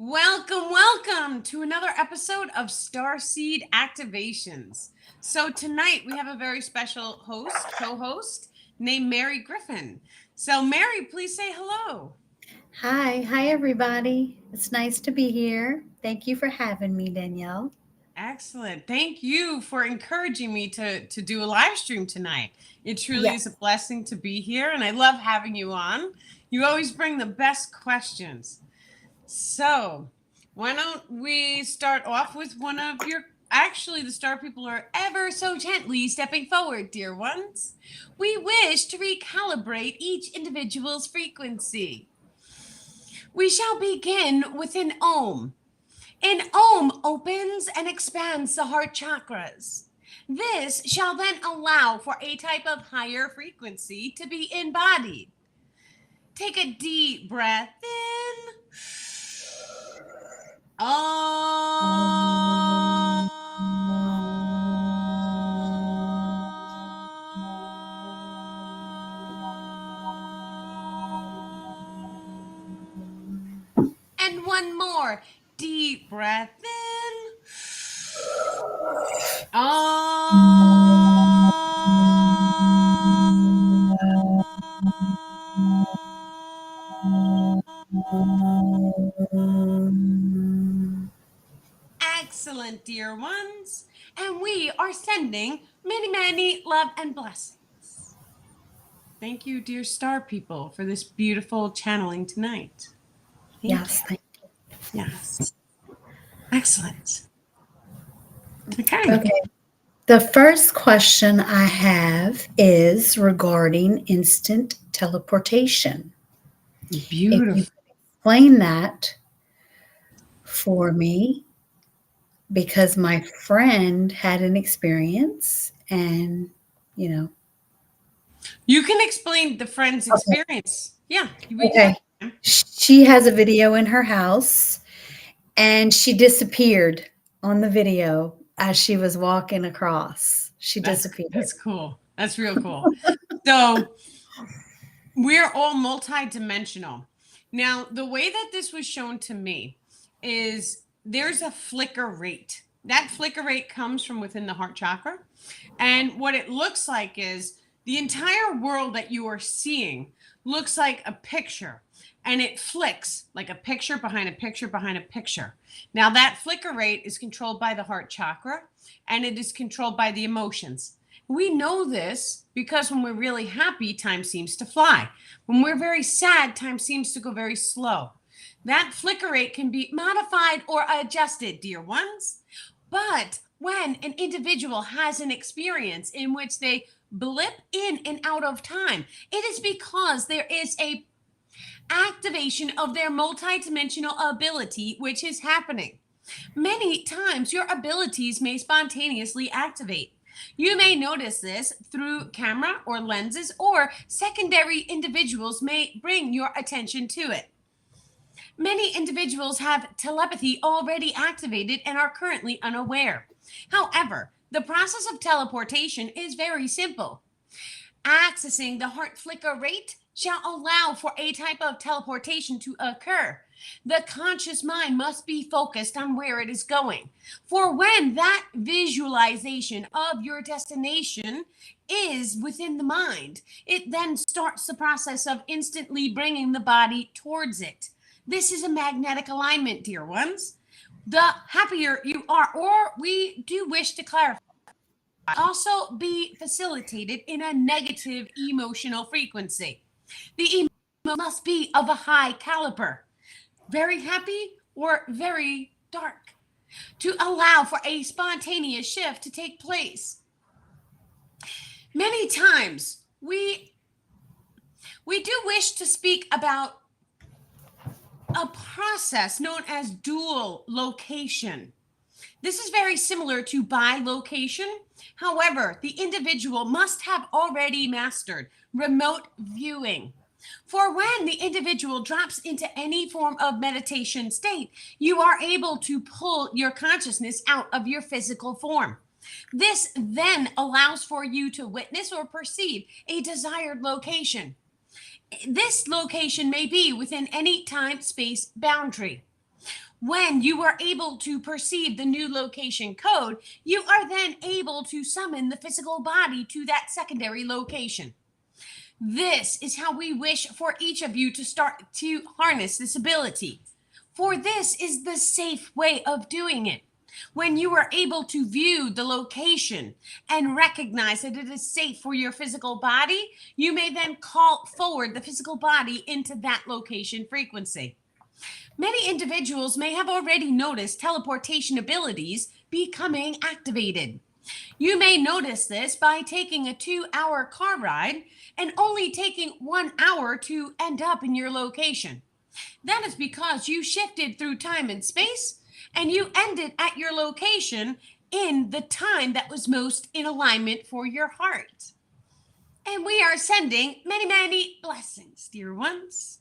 Welcome to another episode of Starseed Activations. So tonight we have a very special co-host named Mary Griffin. So Mary, please say hello. Hi everybody. It's nice to be here. Thank you for having me, Danielle. Excellent. Thank you for encouraging me to do a live stream tonight. It truly is a Yes. blessing to be here, and I love having you on. You always bring the best questions. So, why don't we start off with one of your. Actually, the star people are ever so gently stepping forward, dear ones. We wish to recalibrate each individual's frequency. We shall begin with an Om. An Om opens and expands the heart chakras. This shall then allow for a type of higher frequency to be embodied. Take a deep breath in. And one more deep breath in. Excellent, dear ones. And we are sending many, many love and blessings. Thank you, dear star people, for this beautiful channeling tonight. Thank you. Thank you. Yes. Excellent. Okay. Okay. The first question I have is regarding instant teleportation. Beautiful. If you could explain that for me, because my friend had an experience and, you know. You can explain the friend's Okay. experience. Yeah, Okay. She has a video in her house and she disappeared on the video as she was walking across. She disappeared. That's cool. That's real cool. So we're all multidimensional. Now, the way that this was shown to me is there's a flicker rate. That flicker rate comes from within the heart chakra. And what it looks like is the entire world that you are seeing looks like a picture, and it flicks like a picture behind a picture behind a picture. Now, that flicker rate is controlled by the heart chakra, and it is controlled by the emotions. We know this because when we're really happy, time seems to fly. When we're very sad, time seems to go very slow. That flicker rate can be modified or adjusted, dear ones. But when an individual has an experience in which they blip in and out of time, it is because there is a activation of their multidimensional ability which is happening. Many times your abilities may spontaneously activate. You may notice this through camera or lenses, or secondary individuals may bring your attention to it. Many individuals have telepathy already activated and are currently unaware. However, the process of teleportation is very simple. Accessing the heart flicker rate shall allow for a type of teleportation to occur. The conscious mind must be focused on where it is going. For when that visualization of your destination is within the mind, it then starts the process of instantly bringing the body towards it. This is a magnetic alignment, dear ones. The happier you are, or we do wish to clarify, also be facilitated in a negative emotional frequency. The emotion must be of a high caliber, very happy or very dark, to allow for a spontaneous shift to take place. Many times we do wish to speak about a process known as dual location. This is very similar to bilocation. However, the individual must have already mastered remote viewing. For when the individual drops into any form of meditation state, you are able to pull your consciousness out of your physical form. This then allows for you to witness or perceive a desired location. This location may be within any time-space boundary. When you are able to perceive the new location code, you are then able to summon the physical body to that secondary location. This is how we wish for each of you to start to harness this ability. For this is the safe way of doing it. When you are able to view the location and recognize that it is safe for your physical body, you may then call forward the physical body into that location frequency. Many individuals may have already noticed teleportation abilities becoming activated. You may notice this by taking a 2-hour car ride and only taking 1 hour to end up in your location. That is because you shifted through time and space and you ended at your location in the time that was most in alignment for your heart. And we are sending many, many blessings, dear ones.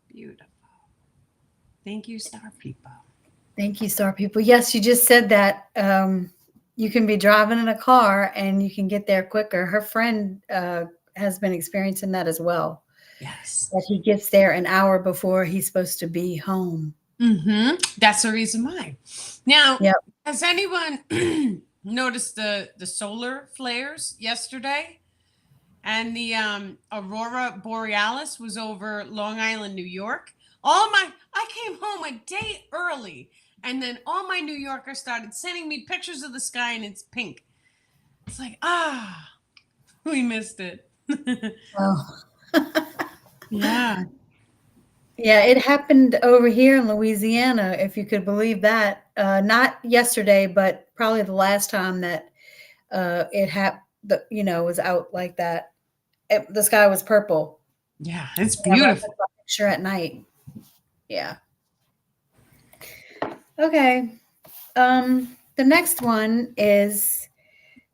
Beautiful. Thank you, Star People. Thank you, Star People. Yes, you just said that you can be driving in a car and you can get there quicker. Her friend has been experiencing that as well. Yes. That he gets there an hour before he's supposed to be home. Mm-hmm. That's the reason why. Now, Yep. Has anyone noticed the solar flares yesterday? And the aurora borealis was over Long Island, New York. I came home a day early, and then all my New Yorkers started sending me pictures of the sky, and it's pink. It's like, we missed it. Oh. Yeah. Yeah, it happened over here in Louisiana, if you could believe that. Not yesterday, but probably the last time that it happened, was out like that. The sky was purple. Yeah, it's And I beautiful. took a picture at night. Yeah. Okay. The next one is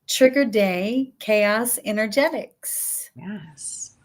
Trigger Day Chaos Energetics. Yes.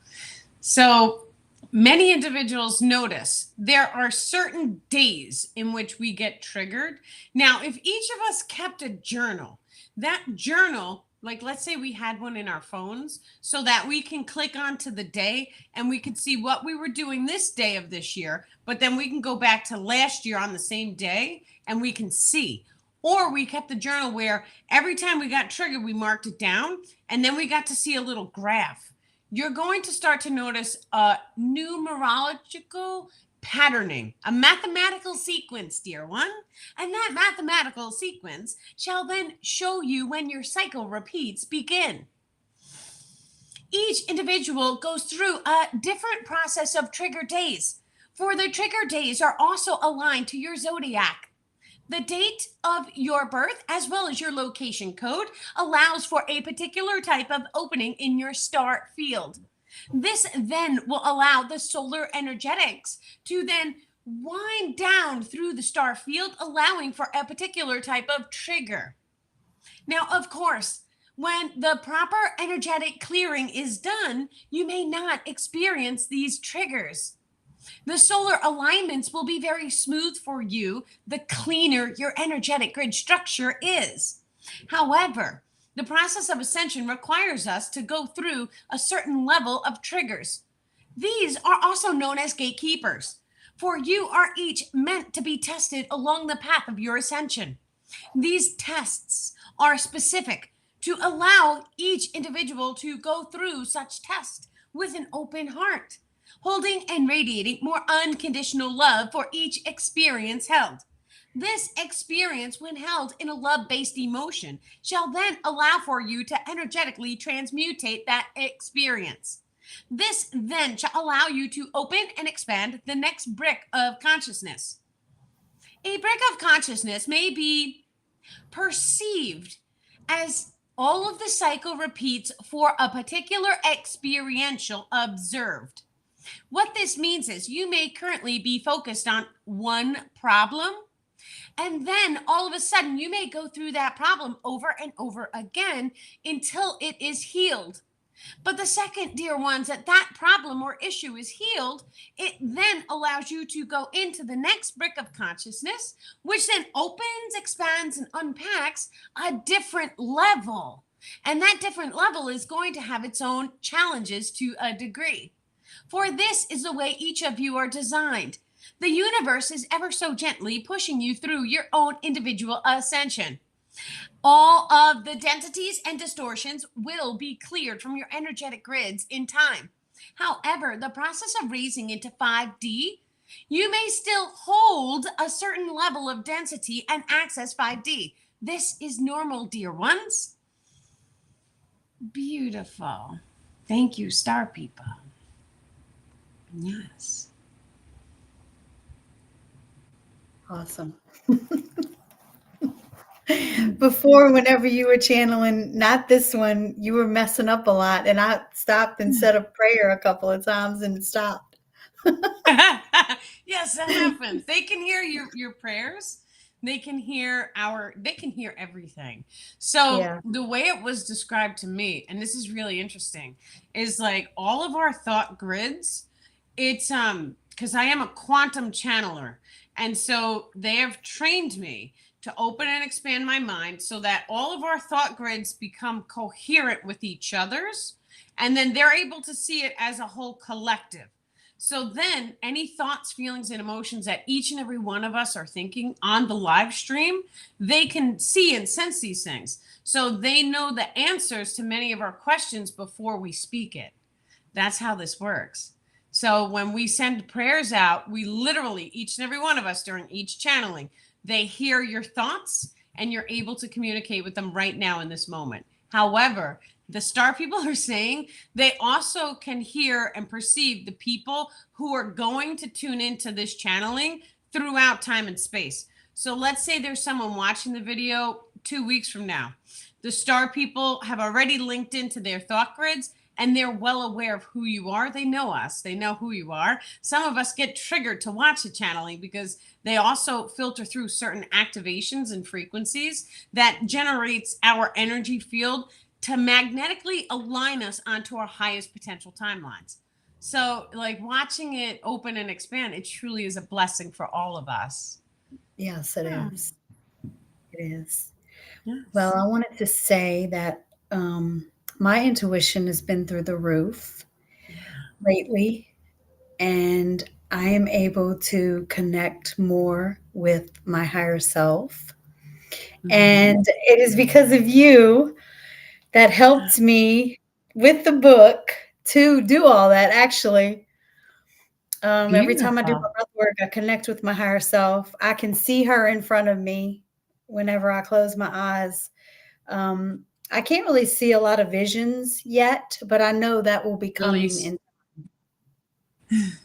So many individuals notice there are certain days in which we get triggered. Now, if each of us kept a journal, that journal, like let's say we had one in our phones, so that we can click onto the day and we could see what we were doing this day of this year, but then we can go back to last year on the same day and we can see. Or we kept the journal where every time we got triggered, we marked it down and then we got to see a little graph. You're going to start to notice a numerological patterning, a mathematical sequence, dear one. And that mathematical sequence shall then show you when your cycle repeats begin. Each individual goes through a different process of trigger days, for the trigger days are also aligned to your zodiac. The date of your birth, as well as your location code, allows for a particular type of opening in your star field. This then will allow the solar energetics to then wind down through the star field, allowing for a particular type of trigger. Now, of course, when the proper energetic clearing is done, you may not experience these triggers. The solar alignments will be very smooth for you the cleaner your energetic grid structure is. However, the process of ascension requires us to go through a certain level of triggers. These are also known as gatekeepers, for you are each meant to be tested along the path of your ascension. These tests are specific to allow each individual to go through such tests with an open heart, holding and radiating more unconditional love for each experience held. This experience, when held in a love-based emotion, shall then allow for you to energetically transmutate that experience. This then shall allow you to open and expand the next brick of consciousness. A brick of consciousness may be perceived as all of the cycle repeats for a particular experiential observed. What this means is you may currently be focused on one problem, and then all of a sudden you may go through that problem over and over again until it is healed. But the second, dear ones, that problem or issue is healed, it then allows you to go into the next brick of consciousness, which then opens, expands, and unpacks a different level. And that different level is going to have its own challenges to a degree. For this is the way each of you are designed. The universe is ever so gently pushing you through your own individual ascension. All of the densities and distortions will be cleared from your energetic grids in time. However, the process of raising into 5D, you may still hold a certain level of density and access 5D. This is normal, dear ones. Beautiful. Thank you, star people. Yes. Awesome. Before, whenever you were channeling, not this one, you were messing up a lot, and I stopped and said a prayer a couple of times and stopped. Yes, that happens. They can hear your prayers. They can hear everything. So Yeah. the way it was described to me, and this is really interesting, is like all of our thought grids, it's because I am a quantum channeler. And so they have trained me to open and expand my mind so that all of our thought grids become coherent with each other's, and then they're able to see it as a whole collective. So then any thoughts, feelings, and emotions that each and every one of us are thinking on the live stream, they can see and sense these things. So they know the answers to many of our questions before we speak it. That's how this works. So when we send prayers out, we literally, each and every one of us during each channeling, they hear your thoughts and you're able to communicate with them right now in this moment. However, the star people are saying they also can hear and perceive the people who are going to tune into this channeling throughout time and space. So let's say there's someone watching the video 2 weeks from now. The star people have already linked into their thought grids and they're well aware of who you are. They know us. They know who you are. Some of us get triggered to watch the channeling because they also filter through certain activations and frequencies that generates our energy field to magnetically align us onto our highest potential timelines. So, like watching it open and expand, it truly is a blessing for all of us. Yes, it Yeah. is. It is. Well, Yes. I wanted to say that my intuition has been through the roof Yeah. lately, and I am able to connect more with my higher self. Mhm. And it is because of you that helped me with the book to do all that. Actually, every time I do my Beautiful. breath work, I connect with my higher self. I can see her in front of me whenever I close my eyes. Um, I can't really see a lot of visions yet, but I know that will be coming Release. in.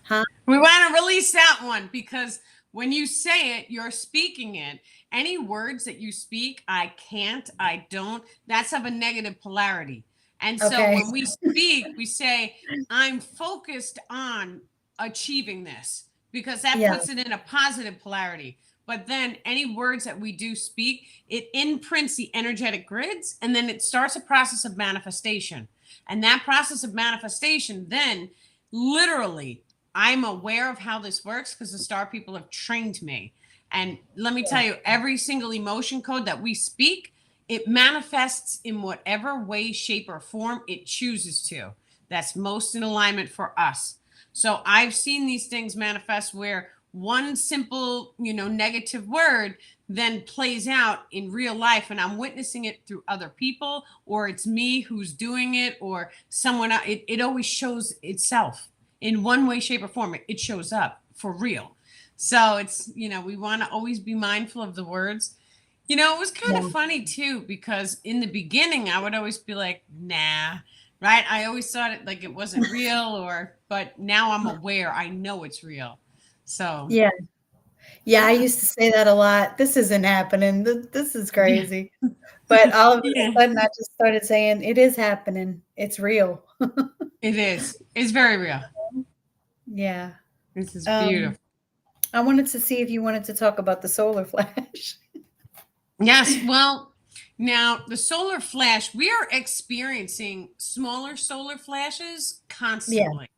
Huh? We want to release that one because when you say it, you're speaking it. Any words that you speak, I can't, I don't, that's of a negative polarity. And so Okay. when we speak, we say, I'm focused on achieving this because that Yeah. puts it in a positive polarity. But then any words that we do speak, it imprints the energetic grids and then it starts a process of manifestation. And that process of manifestation then literally I'm aware of how this works because the star people have trained me. And let me tell Yeah. you, every single emotion code that we speak, it manifests in whatever way, shape, or form it chooses to. That's most in alignment for us. So I've seen these things manifest where one simple, negative word then plays out in real life and I'm witnessing it through other people or it's me who's doing it or someone else. It always shows itself in one way, shape, or form. It shows up for real. So it's, we want to always be mindful of the words. It was kind of Yeah. funny too, because in the beginning, I would always be like, nah, right? I always thought it like it wasn't real, but now I'm aware. I know it's real. So, Yeah. Yeah. I yeah. used to say that a lot. This isn't happening. This is Yeah. crazy. But all of Yeah. a sudden, I just started saying, it is happening. It's real. It is. It's very real. Yeah. This is Um, beautiful. I wanted to see if you wanted to talk about the solar flash. Yes. Well, now the solar flash, we are experiencing smaller solar flashes Yeah. constantly.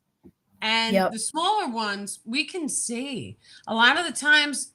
And Yep. the smaller ones we can see. A lot of the times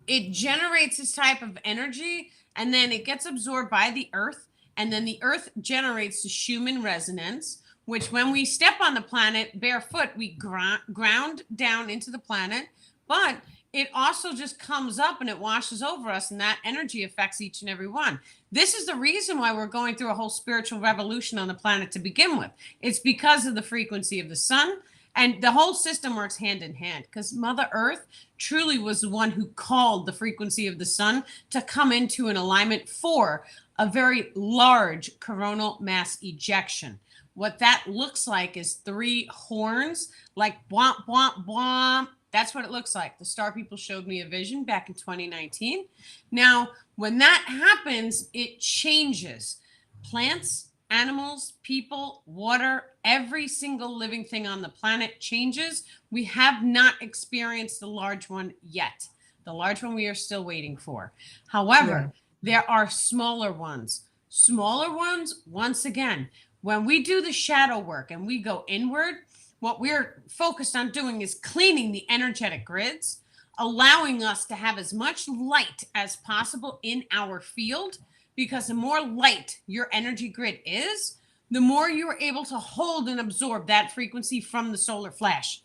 it generates this type of energy and then it gets absorbed by the earth. And then the earth generates the Schumann resonance, which when we step on the planet barefoot, we ground down into the planet. but it also just comes up and it washes over us, and that energy affects each and every one. This is the reason why we're going through a whole spiritual revolution on the planet to begin with. It's because of the frequency of the sun, and the whole system works hand in hand, because Mother Earth truly was the one who called the frequency of the sun to come into an alignment for a very large coronal mass ejection. What that looks like is 3 horns, like womp, womp, womp. That's what it looks like. The star people showed me a vision back in 2019. Now, when that happens, it changes plants, animals, people, water, every single living thing on the planet changes. We have not experienced the large one yet. The large one we are still waiting for. However, there are smaller ones. Smaller ones, once again, when we do the shadow work and we go inward, what we're focused on doing is cleaning the energetic grids, allowing us to have as much light as possible in our field, because the more light your energy grid is, the more you're able to hold and absorb that frequency from the solar flash.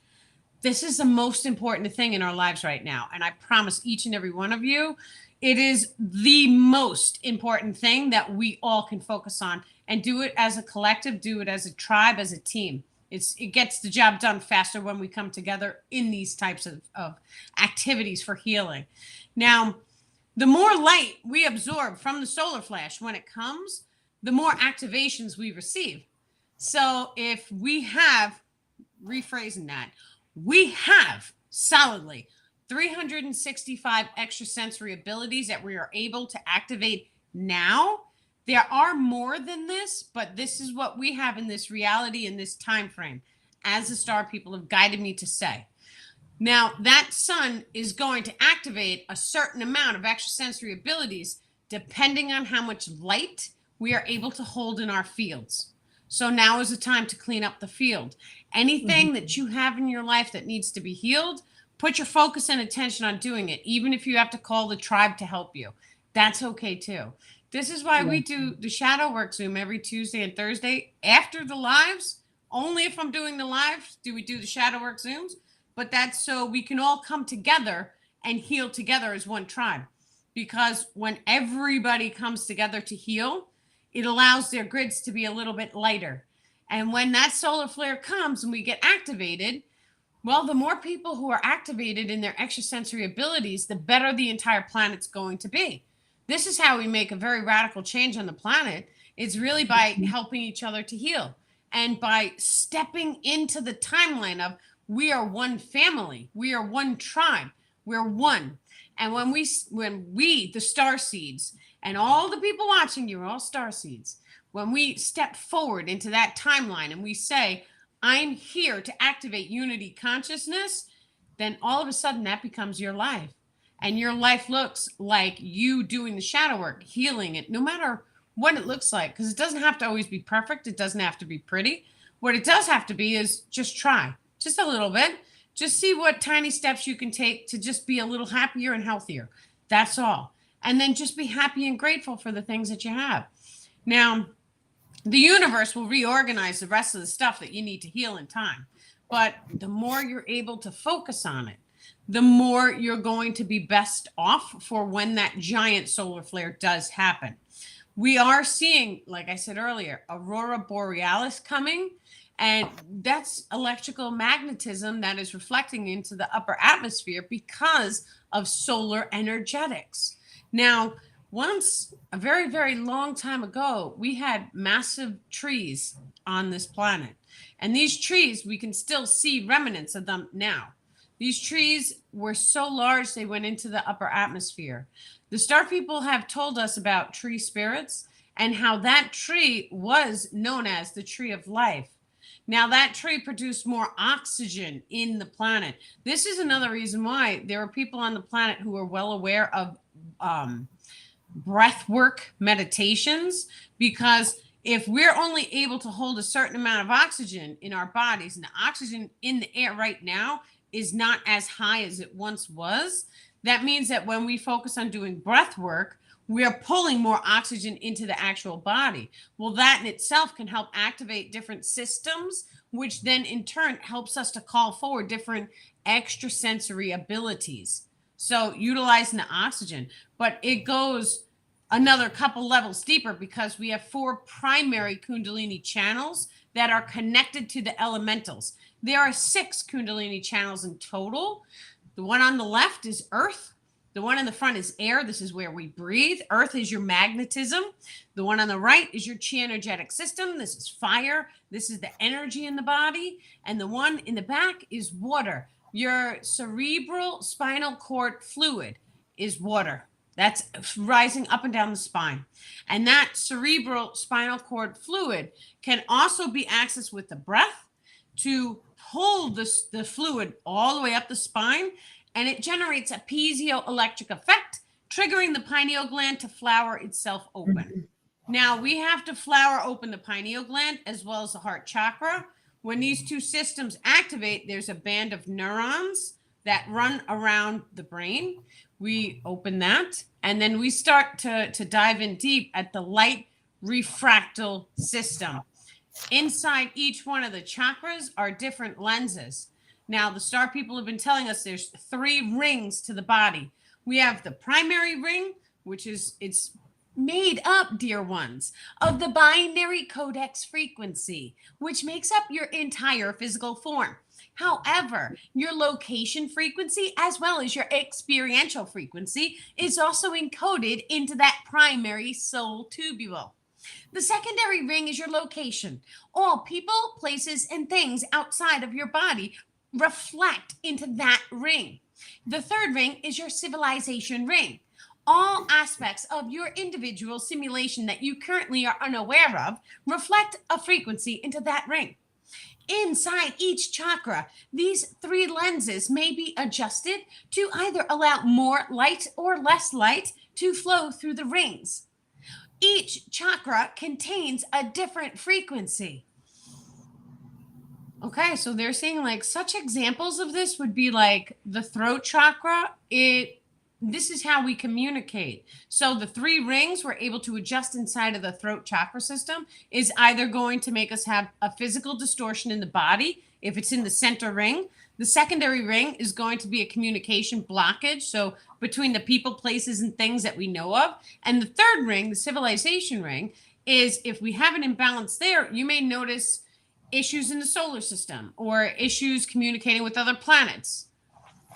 This is the most important thing in our lives right now. And I promise each and every one of you, it is the most important thing that we all can focus on, and do it as a collective, do it as a tribe, as a team. It gets the job done faster when we come together in these types of activities for healing. Now, the more light we absorb from the solar flash when it comes, the more activations we receive. So if we have, rephrasing that, we have solidly 365 extrasensory abilities that we are able to activate now. There are more than this, but this is what we have in this reality, in this time frame, as the star people have guided me to say. Now, that sun is going to activate a certain amount of extrasensory abilities depending on how much light we are able to hold in our fields. So now is the time to clean up the field. Anything that you have in your life that needs to be healed, put your focus and attention on doing it, even if you have to call the tribe to help you. That's okay too. This is why we do the shadow work Zoom every Tuesday and Thursday after the lives. Only if I'm doing the lives do we do the shadow work Zooms, but that's so we can all come together and heal together as one tribe. Because when everybody comes together to heal, it allows their grids to be a little bit lighter. And when that solar flare comes and we get activated, well, the more people who are activated in their extrasensory abilities, the better the entire planet's going to be. This is how we make a very radical change on the planet. It's really by helping each other to heal, and by stepping into the timeline of we are one family, we are one tribe, we're one. And when we, the star seeds, and all the people watching you are all star seeds, when we step forward into that timeline and we say, I'm here to activate unity consciousness, then all of a sudden that becomes your life. And your life looks like you doing the shadow work, healing it, no matter what it looks like. Because it doesn't have to always be perfect. It doesn't have to be pretty. What it does have to be is just try, just a little bit. Just see what tiny steps you can take to just be a little happier and healthier. That's all. And then just be happy and grateful for the things that you have. Now, the universe will reorganize the rest of the stuff that you need to heal in time. But the more you're able to focus on it, the more you're going to be best off for when that giant solar flare does happen. We are seeing, like I said earlier, aurora borealis coming, and that's electrical magnetism that is reflecting into the upper atmosphere because of solar energetics. Now, once, a very, very long time ago, we had massive trees on this planet. And these trees, we can still see remnants of them now. These trees were so large, they went into the upper atmosphere. The star people have told us about tree spirits and how that tree was known as the tree of life. Now, that tree produced more oxygen in the planet. This is another reason why there are people on the planet who are well aware of breath work meditations, because if we're only able to hold a certain amount of oxygen in our bodies, and the oxygen in the air right now is not as high as it once was, that means that when we focus on doing breath work, we are pulling more oxygen into the actual body. Well, that in itself can help activate different systems, which then in turn helps us to call forward different extrasensory abilities. So utilizing the oxygen, but it goes another couple levels deeper because we have 4 primary Kundalini channels that are connected to the elementals. There are 6 Kundalini channels in total. The one on the left is earth. The one in the front is air. This is where we breathe. Earth is your magnetism. The one on the right is your chi energetic system. This is fire. This is the energy in the body. And the one in the back is water. Your cerebral spinal cord fluid is water. That's rising up and down the spine. And that cerebral spinal cord fluid can also be accessed with the breath to pull the fluid all the way up the spine, and it generates a piezoelectric effect, triggering the pineal gland to flower itself open. Now, we have to flower open the pineal gland as well as the heart chakra. When these 2 systems activate, there's a band of neurons that run around the brain. We open that, and then we start to dive in deep at the light refractal system. Inside each one of the chakras are different lenses. Now, the star people have been telling us there's 3 rings to the body. We have the primary ring, which is, it's made up, dear ones, of the binary codex frequency, which makes up your entire physical form. However, your location frequency, as well as your experiential frequency, is also encoded into that primary soul tubule. The secondary ring is your location. All people, places, and things outside of your body reflect into that ring. The third ring is your civilization ring. All aspects of your individual simulation that you currently are unaware of reflect a frequency into that ring. Inside each chakra, these 3 lenses may be adjusted to either allow more light or less light to flow through the rings. Each chakra contains a different frequency. Okay, so they're saying like such examples of this would be like the throat chakra. This is how we communicate. So the 3 rings we're able to adjust inside of the throat chakra system is either going to make us have a physical distortion in the body if it's in the center ring. The secondary ring is going to be a communication blockage, so between the people, places, and things that we know of. And the third ring, the civilization ring, is if we have an imbalance there, you may notice issues in the solar system or issues communicating with other planets,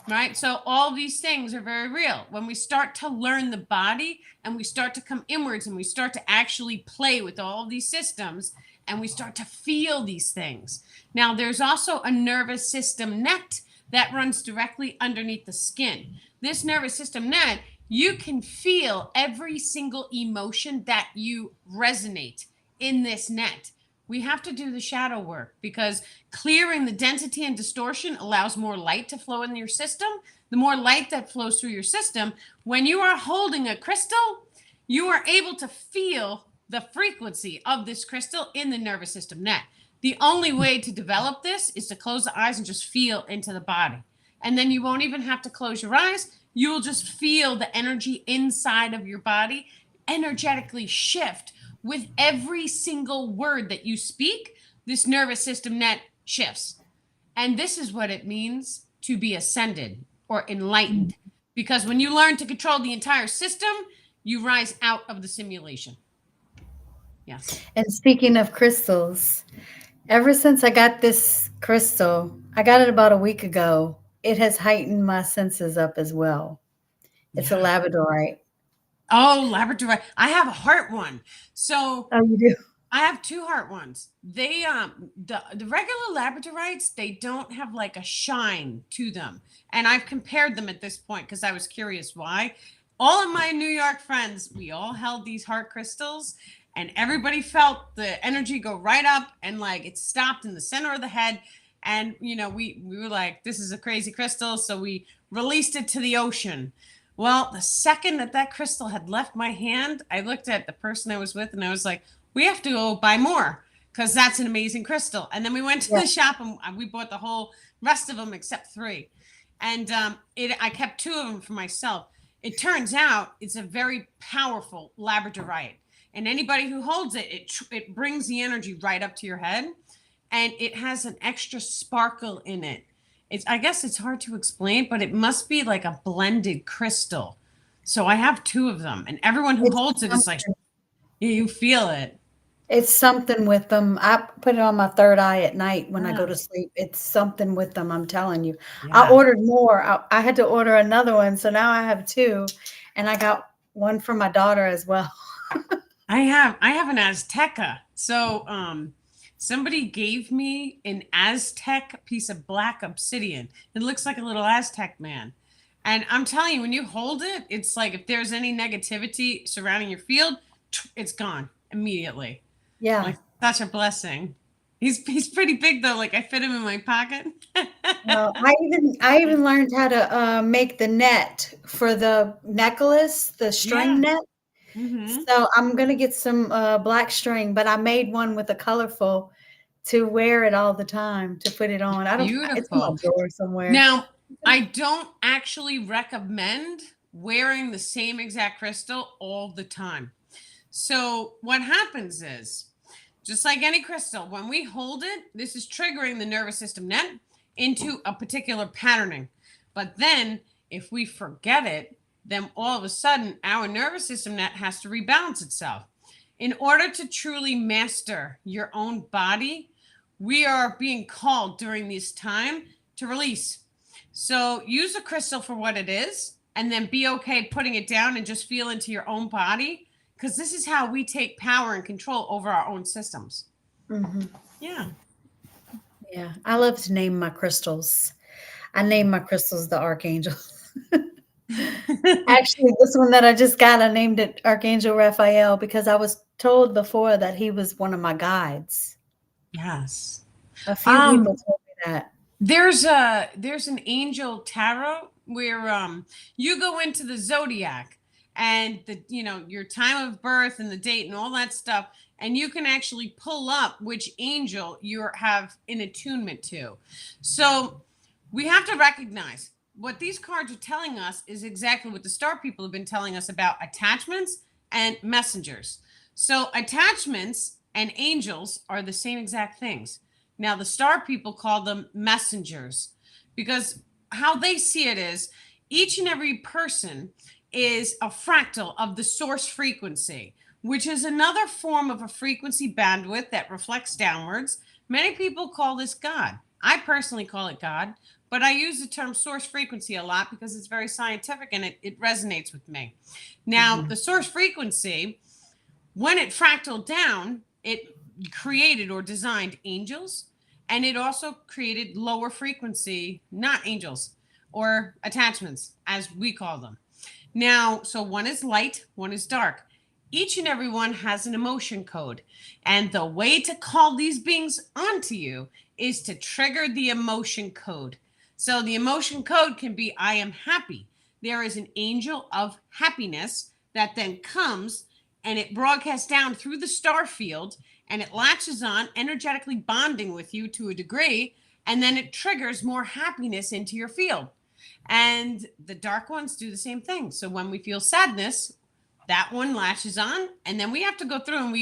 right? So all these things are very real. When we start to learn the body and we start to come inwards and we start to actually play with all these systems and we start to feel these things. Now, there's also a nervous system net that runs directly underneath the skin. This nervous system net, you can feel every single emotion that you resonate in this net. We have to do the shadow work because clearing the density and distortion allows more light to flow in your system. The more light that flows through your system, when you are holding a crystal, you are able to feel the frequency of this crystal in the nervous system net. The only way to develop this is to close the eyes and just feel into the body. And then you won't even have to close your eyes. You will just feel the energy inside of your body energetically shift. With every single word that you speak, this nervous system net shifts. And this is what it means to be ascended or enlightened. Because when you learn to control the entire system, you rise out of the simulation. Yes. And speaking of crystals, ever since I got this crystal, I got it about a week ago, it has heightened my senses up as well. It's a labradorite. Oh, labradorite. I have a heart one. So Oh, you do? I have 2 heart ones. They the regular labradorites, they don't have like a shine to them. And I've compared them at this point because I was curious why. All of my New York friends, we all held these heart crystals and everybody felt the energy go right up and like it stopped in the center of the head. And you know, we were like, this is a crazy crystal, so we released it to the ocean. Well, the second that crystal had left my hand, I looked at the person I was with and I was like, we have to go buy more because that's an amazing crystal. And then we went to the shop and we bought the whole rest of them except 3. And I kept 2 of them for myself. It turns out it's a very powerful labradorite. And anybody who holds it, it brings the energy right up to your head. And it has an extra sparkle in it. I guess it's hard to explain, but it must be like a blended crystal. So I have two of them, and everyone who It's holds it is like, something, you feel it. it's something with them. I put it on my third eye at night when I go to Yes. sleep. It's something with them, I'm telling you. I Yeah. ordered more. I had to order another one, so now I have 2, and I got one for my daughter as well. I have an Azteca. So somebody gave me an Aztec piece of black obsidian. It looks like a little Aztec man. And I'm telling you, when you hold it, it's like if there's any negativity surrounding your field, it's gone immediately. Yeah. Like such a blessing. He's pretty big though. Like I fit him in my pocket. Well, I even learned how to, make the net for the necklace, the string Yeah. net. Hmm. So I'm gonna get some, black string, but I made one with a colorful to wear it all the time, to put it on. I don't it's in my Beautiful. drawer somewhere. Now, I don't actually recommend wearing the same exact crystal all the time. So, what happens is, just like any crystal, when we hold it, this is triggering the nervous system net into a particular patterning. But then, if we forget it, then all of a sudden our nervous system net has to rebalance itself. In order to truly master your own body, we are being called during this time to release. So use a crystal for what it is and then be okay putting it down and just feel into your own body because this is how we take power and control over our own systems. Mhm. Yeah. Yeah, I love to name my crystals. I name my crystals the archangels. Actually, this one that I just got, I named it Archangel Raphael because I was told before that he was one of my guides. Yes. A few people Um, told me that. there's an angel tarot where you go into the zodiac and the your time of birth and the date and all that stuff, and you can actually pull up which angel you have in attunement to. So we have to recognize what these cards are telling us is exactly what the star people have been telling us about attachments and messengers. So attachments and angels are the same exact things. Now, the star people call them messengers because how they see it is each and every person is a fractal of the source frequency, which is another form of a frequency bandwidth that reflects downwards. Many people call this God. I personally call it God, but I use the term source frequency a lot because it's very scientific and it resonates with me. Now, Mhm. the source frequency, when it fractaled down, it created or designed angels, and it also created lower frequency, not angels, or attachments, as we call them. Now, so one is light, one is dark. Each and every one has an emotion code. And the way to call these beings onto you is to trigger the emotion code. So the emotion code can be I am happy. There is an angel of happiness that then comes and it broadcasts down through the star field and it latches on, energetically bonding with you to a degree, and then it triggers more happiness into your field. And the dark ones do the same thing. So when we feel sadness, that one latches on, and then we have to go through and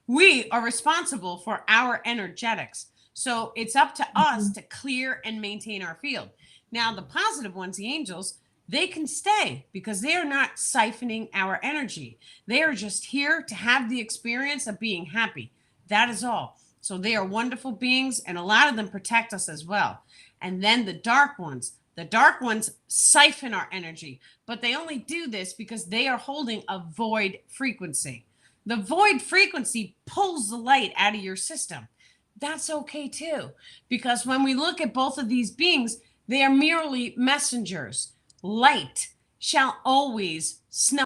we are responsible for our energetics. So it's up to us Mhm. to clear and maintain our field. Now, the positive ones, the angels, they can stay because they are not siphoning our energy. They are just here to have the experience of being happy. That is all. So they are wonderful beings, and a lot of them protect us as well. And then the dark ones siphon our energy, but they only do this because they are holding a void frequency. The void frequency pulls the light out of your system. That's okay too, because when we look at both of these beings, they are merely messengers. Light shall always snuff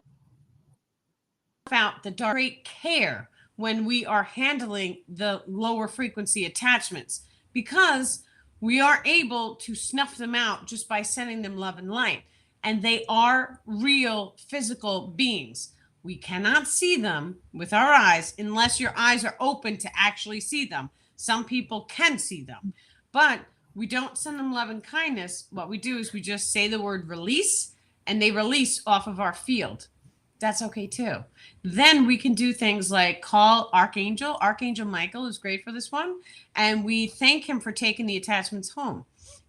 out the dark. Great care when we are handling the lower frequency attachments because we are able to snuff them out just by sending them love and light. And they are real physical beings. We cannot see them with our eyes unless your eyes are open to actually see them. Some people can see them, but we don't send them love and kindness. What we do is we just say the word release and they release off of our field. That's okay too. Then we can do things like call Archangel. Archangel Michael is great for this one. And we thank him for taking the attachments home.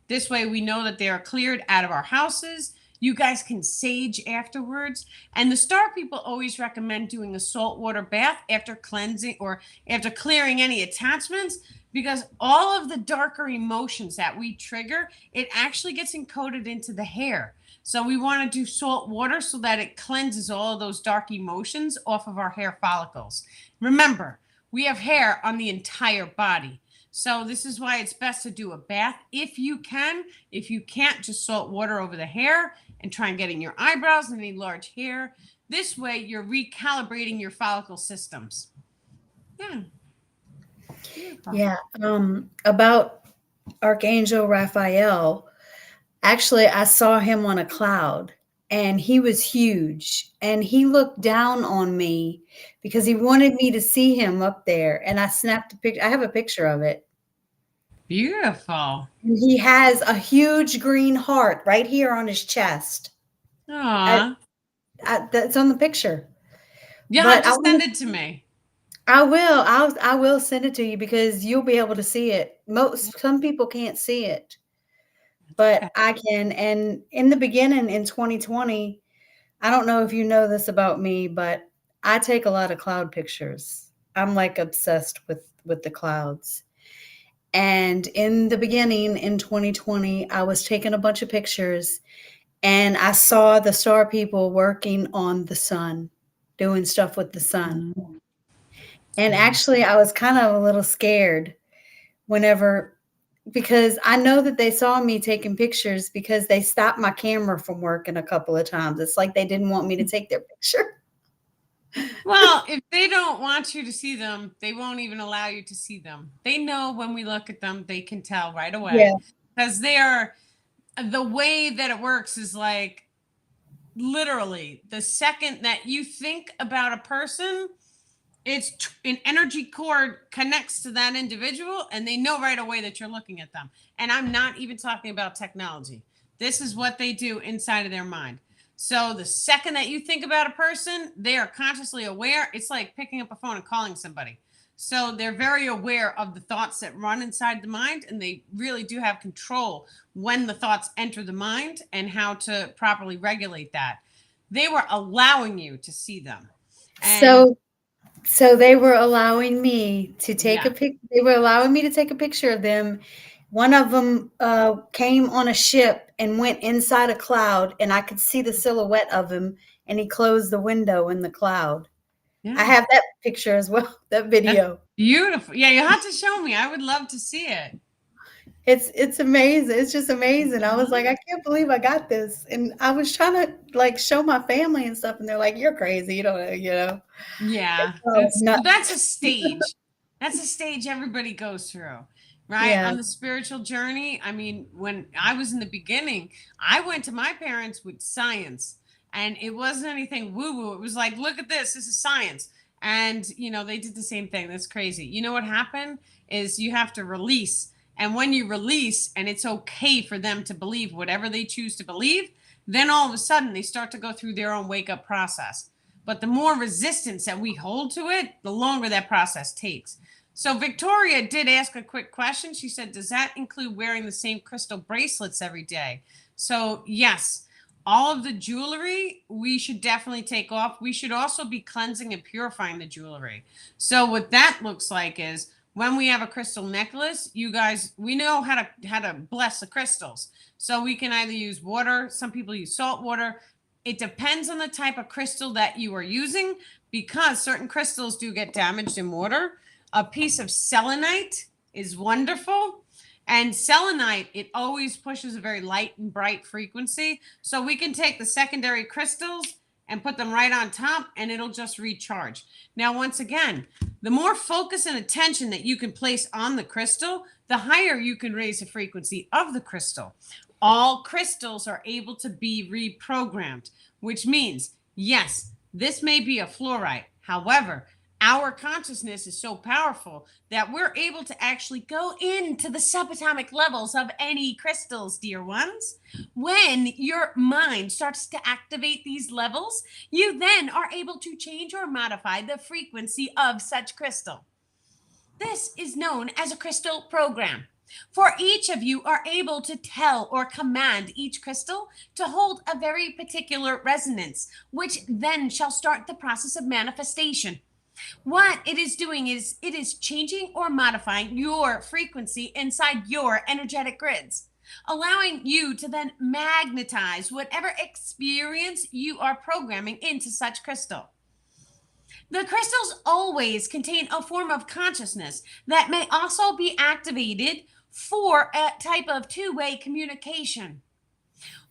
This way we know that they are cleared out of our houses. You guys can sage afterwards. And the star people always recommend doing a saltwater bath after cleansing or after clearing any attachments, because all of the darker emotions that we trigger, it actually gets encoded into the hair. So we want to do salt water so that it cleanses all of those dark emotions off of our hair follicles. Remember, we have hair on the entire body. So this is why it's best to do a bath if you can. If you can't, just salt water over the hair and try and get in your eyebrows and any large hair. This way you're recalibrating your follicle systems. Yeah. Beautiful. Yeah. About Archangel Raphael, actually, I saw him on a cloud and he was huge and he looked down on me because he wanted me to see him up there. And I snapped a picture. I have a picture of it. Beautiful. And he has a huge green heart right here on his chest. Aww. That's on the picture. You'll have to send it to me. I will. I will send it to you because you'll be able to see it. Some people can't see it, but I can. And in the beginning, in 2020, I don't know if you know this about me, but I take a lot of cloud pictures. I'm like obsessed with the clouds. And in the beginning, in 2020, I was taking a bunch of pictures, and I saw the star people working on the sun, doing stuff with the sun. Mm-hmm. And actually, I was kind of a little scared because I know that they saw me taking pictures because they stopped my camera from working a couple of times. It's like they didn't want me to take their picture. Well, if they don't want you to see them, they won't even allow you to see them. They know when we look at them, they can tell right away. Because the way that it works is like literally the second that you think about a person, it's an energy cord connects to that individual and they know right away that you're looking at them. And I'm not even talking about technology. This is what they do inside of their mind. So the second that you think about a person, they are consciously aware. It's like picking up a phone and calling somebody. So they're very aware of the thoughts that run inside the mind, and they really do have control when the thoughts enter the mind and how to properly regulate that. They were allowing you to see them. And so they were allowing me to take a pic. They were allowing me to take a picture of them. One of them came on a ship and went inside a cloud, and I could see the silhouette of him, and he closed the window in the cloud. Yeah. I have that picture as well, that video. That's beautiful. Yeah, you have to show me. I would love to see it. It's amazing. It's just amazing. I was like, I can't believe I got this. And I was trying to like show my family and stuff, and they're like, you're crazy. You don't know, you know. Yeah. That's a stage. That's a stage everybody goes through. Right. Yeah. On the spiritual journey. I mean, when I was in the beginning, I went to my parents with science, and it wasn't anything woo-woo. It was like, look at this. This is science. And, you know, they did the same thing. That's crazy. You know what happened is you have to release. And when you release and it's okay for them to believe whatever they choose to believe, then all of a sudden they start to go through their own wake-up process. But the more resistance that we hold to it, the longer that process takes. So Victoria did ask a quick question. She said, does that include wearing the same crystal bracelets every day? So yes, all of the jewelry we should definitely take off. We should also be cleansing and purifying the jewelry. So what that looks like is when we have a crystal necklace, you guys, we know how to bless the crystals. So we can either use water. Some people use salt water. It depends on the type of crystal that you are using, because certain crystals do get damaged in water. A piece of selenite is wonderful. And selenite, it always pushes a very light and bright frequency. So we can take the secondary crystals and put them right on top, and it'll just recharge. Now, once again, the more focus and attention that you can place on the crystal, the higher you can raise the frequency of the crystal. All crystals are able to be reprogrammed, which means, yes, this may be a fluorite. However, our consciousness is so powerful that we're able to actually go into the subatomic levels of any crystals, dear ones. When your mind starts to activate these levels, you then are able to change or modify the frequency of such crystal. This is known as a crystal program. For each of you are able to tell or command each crystal to hold a very particular resonance, which then shall start the process of manifestation. What it is doing is it is changing or modifying your frequency inside your energetic grids, allowing you to then magnetize whatever experience you are programming into such crystal. The crystals always contain a form of consciousness that may also be activated for a type of two-way communication.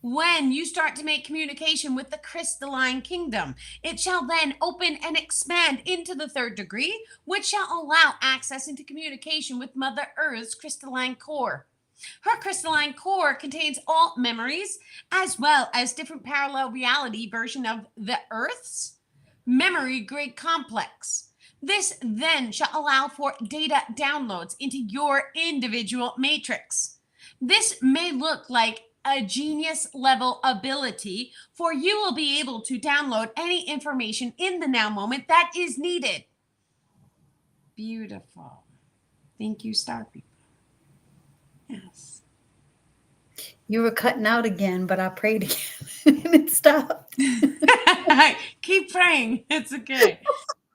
When you start to make communication with the crystalline kingdom, it shall then open and expand into the third degree, which shall allow access into communication with Mother Earth's crystalline core. Her crystalline core contains all memories, as well as different parallel reality version of the Earth's memory grid complex. This then shall allow for data downloads into your individual matrix. This may look like a genius level ability, for you will be able to download any information in the now moment that is needed. Beautiful. Thank you, Star People. Yes. You were cutting out again, but I prayed again and it stopped. Keep praying. It's okay.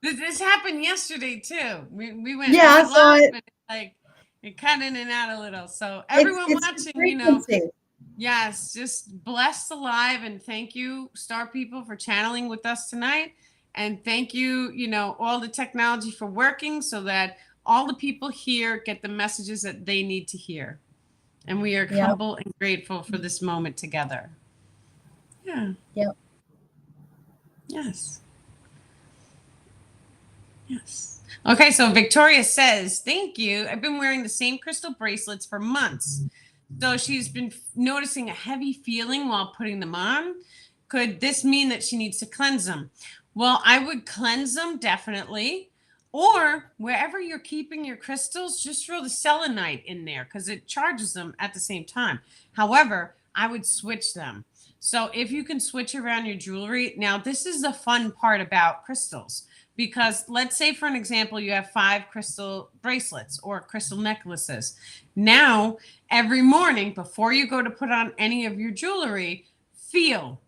This happened yesterday too. We went Yeah, I saw live, it. and it's like it cut in and out a little. So everyone It's the watching, frequency. yes, just bless the live, and thank you, Star People, for channeling with us tonight. And thank you, all the technology for working so that all the people here get the messages that they need to hear. And we are Yep. humble and grateful for this moment together. Yeah. Yep. Yes. Yes. Okay, so Victoria says, thank you. I've been wearing the same crystal bracelets for months. So she's been noticing a heavy feeling while putting them on. Could this mean that she needs to cleanse them? Well, I would cleanse them definitely. Or wherever you're keeping your crystals, just throw the selenite in there because it charges them at the same time. However, I would switch them. So if you can switch around your jewelry, now this is the fun part about crystals. Because let's say, for an example, you have 5 crystal bracelets or crystal necklaces. Now, every morning before you go to put on any of your jewelry, feel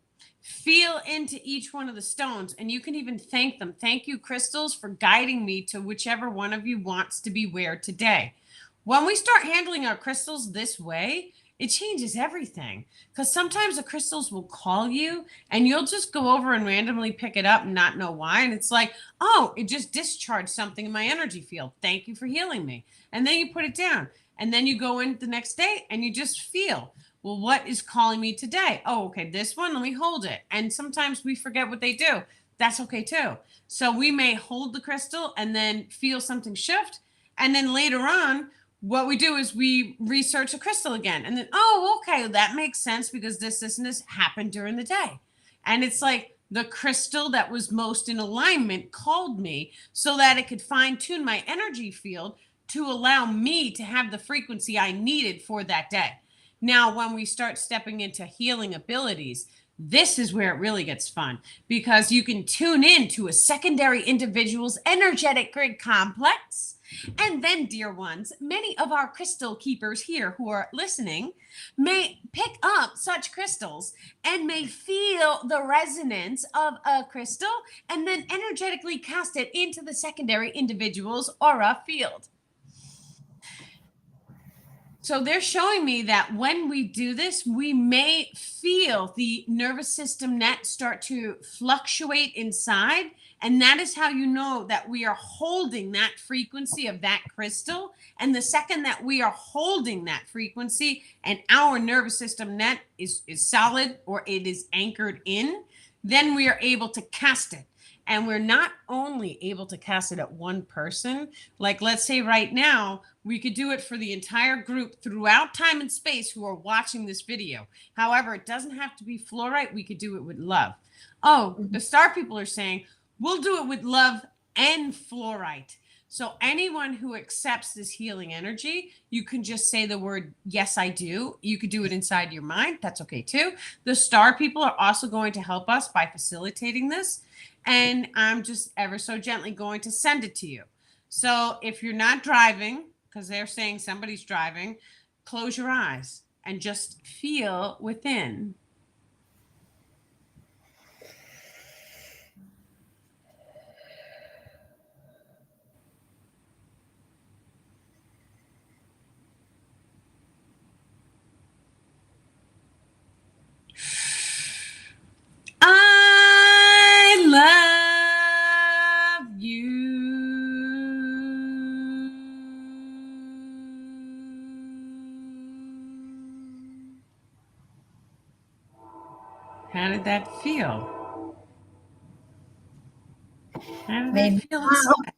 into each one of the stones, and you can even thank them. Thank you, crystals, for guiding me to whichever one of you wants to be where today. When we start handling our crystals this way, it changes everything, because sometimes the crystals will call you and you'll just go over and randomly pick it up and not know why. And it's like, oh, it just discharged something in my energy field. Thank you for healing me. And then you put it down, and then you go in the next day and you just feel, well, what is calling me today? Oh, okay, this one, let me hold it. And sometimes we forget what they do. That's okay too. So we may hold the crystal and then feel something shift. And then later on, what we do is we research a crystal again. And then, oh, okay, that makes sense because this, and this happened during the day. And it's like the crystal that was most in alignment called me so that it could fine tune my energy field to allow me to have the frequency I needed for that day. Now, when we start stepping into healing abilities, this is where it really gets fun, because you can tune in to a secondary individual's energetic grid complex. And then, dear ones, many of our crystal keepers here who are listening may pick up such crystals and may feel the resonance of a crystal and then energetically cast it into the secondary individual's aura field. So they're showing me that when we do this, we may feel the nervous system net start to fluctuate inside. And that is how you know that we are holding that frequency of that crystal. And the second that we are holding that frequency and our nervous system net is solid, or it is anchored in, then we are able to cast it. And we're not only able to cast it at one person, like let's say right now, we could do it for the entire group throughout time and space who are watching this video. However, it doesn't have to be fluorite. We could do it with love. Oh, the Star People are saying, we'll do it with love and fluorite. So anyone who accepts this healing energy, you can just say the word, yes, I do. You could do it inside your mind. That's okay too. The star people are also going to help us by facilitating this. And I'm just ever so gently going to send it to you. So if you're not driving, because they're saying somebody's driving, close your eyes and just feel within. I love you. How did that feel? How did that feel inside?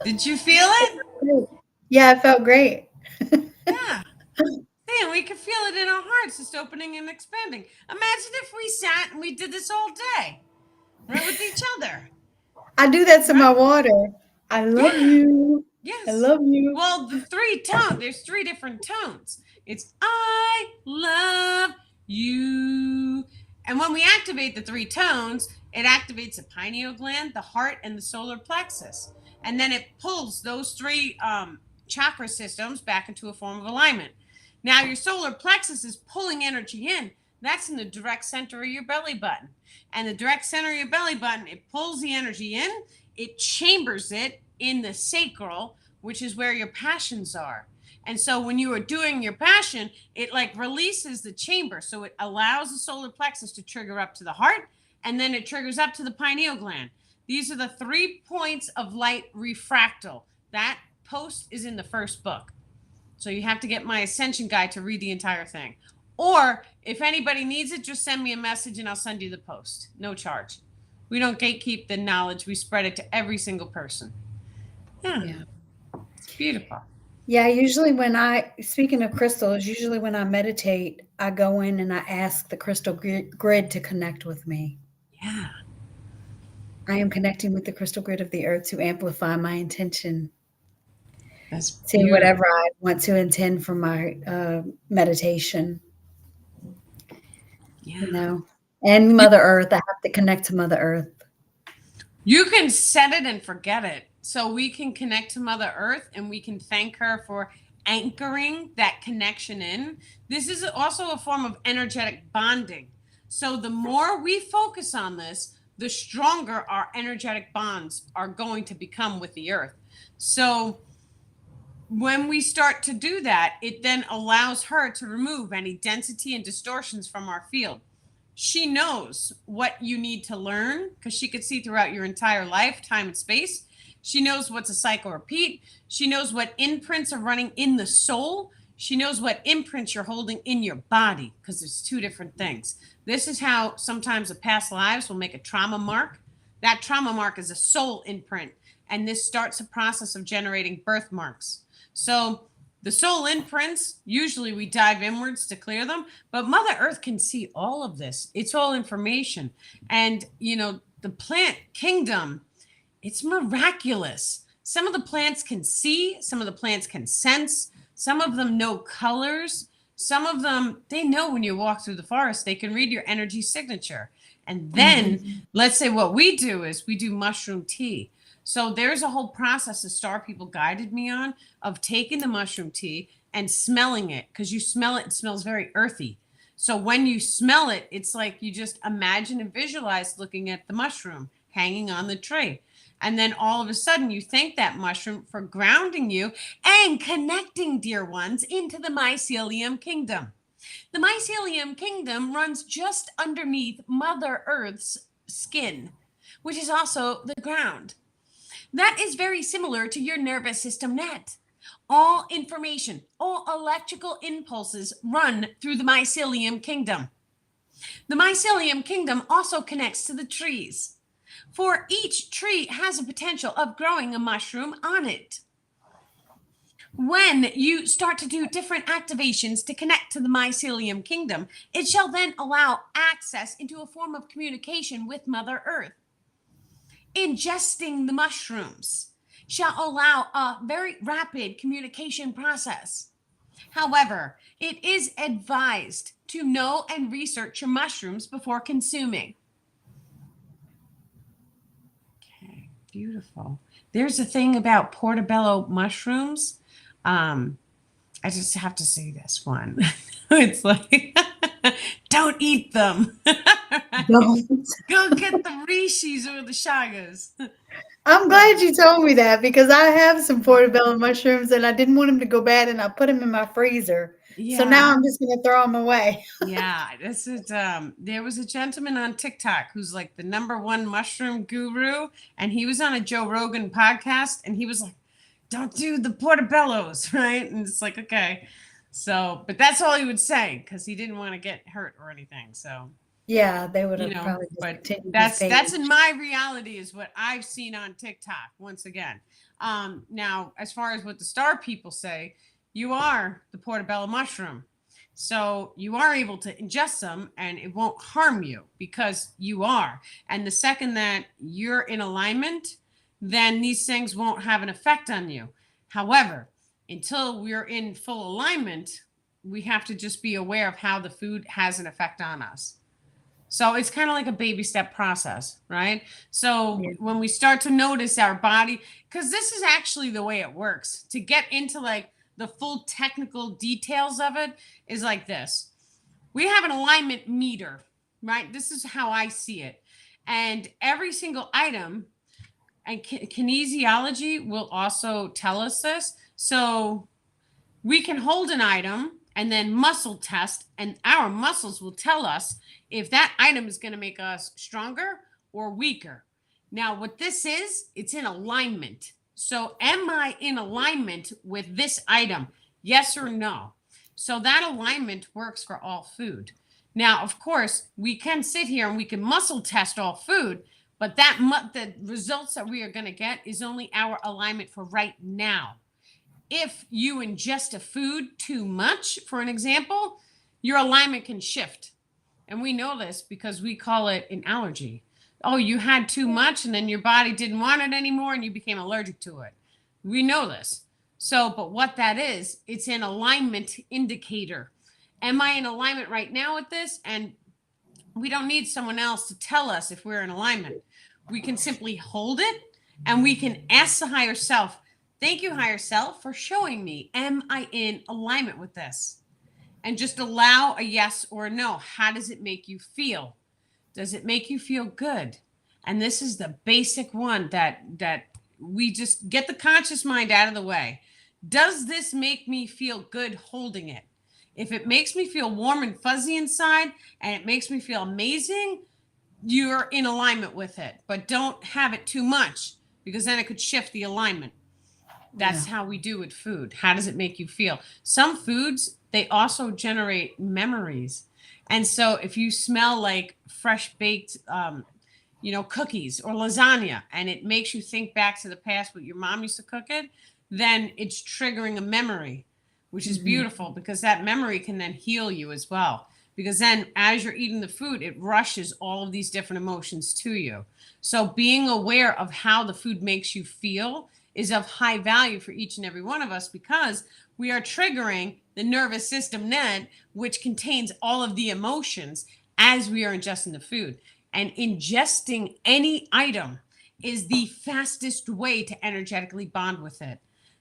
Did you feel it? Yeah, it felt great. Yeah. Man, we could feel it in our hearts, just opening and expanding. Imagine if we sat and we did this all day, right, with each other. I do that to Right? my water. I love Yeah. you. I Yes. love you. Well, there's three different tones. It's I love you. And when we activate the three tones, it activates the pineal gland, the heart, and the solar plexus. And then it pulls those three chakra systems back into a form of alignment. Now, your solar plexus is pulling energy in. That's in the direct center of your belly button. And the direct center of your belly button, it pulls the energy in, it chambers it in the sacral, which is where your passions are. And so when you are doing your passion, it like releases the chamber. So it allows the solar plexus to trigger up to the heart, and then it triggers up to the pineal gland. These are the 3 points of light refractal. That post is in the first book. So you have to get my Ascension Guide to read the entire thing. Or if anybody needs it, just send me a message and I'll send you the post. No charge. We don't gatekeep the knowledge. We spread it to every single person. Yeah. It's beautiful. Yeah, speaking of crystals, usually when I meditate, I go in and I ask the crystal grid to connect with me. Yeah. I am connecting with the crystal grid of the earth to amplify my intention. That's To beautiful. whatever I want to intend for my meditation. Yeah. You know, and Mother Earth. I have to connect to Mother Earth. You can set it and forget it. So we can connect to Mother Earth and we can thank her for anchoring that connection in. This is also a form of energetic bonding. So the more we focus on this, the stronger our energetic bonds are going to become with the earth. So when we start to do that, it then allows her to remove any density and distortions from our field. She knows what you need to learn because she could see throughout your entire life, time and space. She knows what's a cycle repeat. She knows what imprints are running in the soul. She knows what imprints you're holding in your body because there's two different things. This is how sometimes the past lives will make a trauma mark. That trauma mark is a soul imprint. And this starts a process of generating birthmarks. So the soul imprints, usually we dive inwards to clear them, but Mother Earth can see all of this. It's all information. And, the plant kingdom, it's miraculous. Some of the plants can see, some of the plants can sense, some of them know colors. Some of them, they know when you walk through the forest, they can read your energy signature. And then let's say what we do is we do mushroom tea. So there's a whole process the star people guided me on of taking the mushroom tea and smelling it because you smell it. It smells very earthy. So when you smell it, it's like you just imagine and visualize looking at the mushroom hanging on the tree. And then all of a sudden you thank that mushroom for grounding you and connecting, dear ones, into the mycelium kingdom. The mycelium kingdom runs just underneath Mother Earth's skin, which is also the ground. That is very similar to your nervous system net. All information, all electrical impulses run through the mycelium kingdom. The mycelium kingdom also connects to the trees. For each tree has a potential of growing a mushroom on it. When you start to do different activations to connect to the mycelium kingdom, it shall then allow access into a form of communication with Mother Earth. Ingesting the mushrooms shall allow a very rapid communication process. However, it is advised to know and research your mushrooms before consuming. Okay, beautiful. There's a thing about portobello mushrooms. I just have to say this one. It's like, don't eat them. Don't. Go get the rishis or the shagas. I'm glad you told me that because I have some portobello mushrooms and I didn't want them to go bad and I put them in my freezer. So now Yeah. I'm just going to throw them away. Yeah, this is there was a gentleman on TikTok who's like the #1 mushroom guru, and he was on a Joe Rogan podcast, and he was like, don't do the portobellos, right? And it's like, okay. So, but that's all he would say because he didn't want to get hurt or anything. So, Yeah, they would you have know, probably but discontinued his that's page. in my reality is what I've seen on TikTok once again. Now as far as what the star people say, you are the portobello mushroom. So you are able to ingest them and it won't harm you because you are. And the second that you're in alignment, then these things won't have an effect on you. However, until we're in full alignment, we have to just be aware of how the food has an effect on us. So it's kind of like a baby step process, right? So Yeah. when we start to notice our body, because this is actually the way it works, to get into like the full technical details of it is like this. We have an alignment meter, right? This is how I see it. And every single item, and kinesiology will also tell us this. So we can hold an item and then muscle test, and our muscles will tell us if that item is going to make us stronger or weaker. Now, what this is, it's in alignment. So, am I in alignment with this item? Yes or no? So, that alignment works for all food. Now, of course, we can sit here and we can muscle test all food, but the results that we are going to get is only our alignment for right now. If you ingest a food too much, for an example, your alignment can shift. And we know this because we call it an allergy. Oh, you had too much and then your body didn't want it anymore and you became allergic to it. We know this. So, but what that is, it's an alignment indicator. Am I in alignment right now with this? And we don't need someone else to tell us if we're in alignment. We can simply hold it and we can ask the higher self, thank you, higher self, for showing me, am I in alignment with this? And just allow a yes or a no. How does it make you feel? Does it make you feel good? And this is the basic one that we just get the conscious mind out of the way. Does this make me feel good holding it? If it makes me feel warm and fuzzy inside and it makes me feel amazing, you're in alignment with it. But don't have it too much because then it could shift the alignment. That's how we do with food. How does it make you feel? Some foods, they also generate memories. And so if you smell like fresh baked, cookies or lasagna, and it makes you think back to the past when your mom used to cook it, then it's triggering a memory, which is beautiful because that memory can then heal you as well. Because then as you're eating the food, it rushes all of these different emotions to you. So being aware of how the food makes you feel is of high value for each and every one of us because we are triggering the nervous system net, which contains all of the emotions as we are ingesting the food. And ingesting any item is the fastest way to energetically bond with it.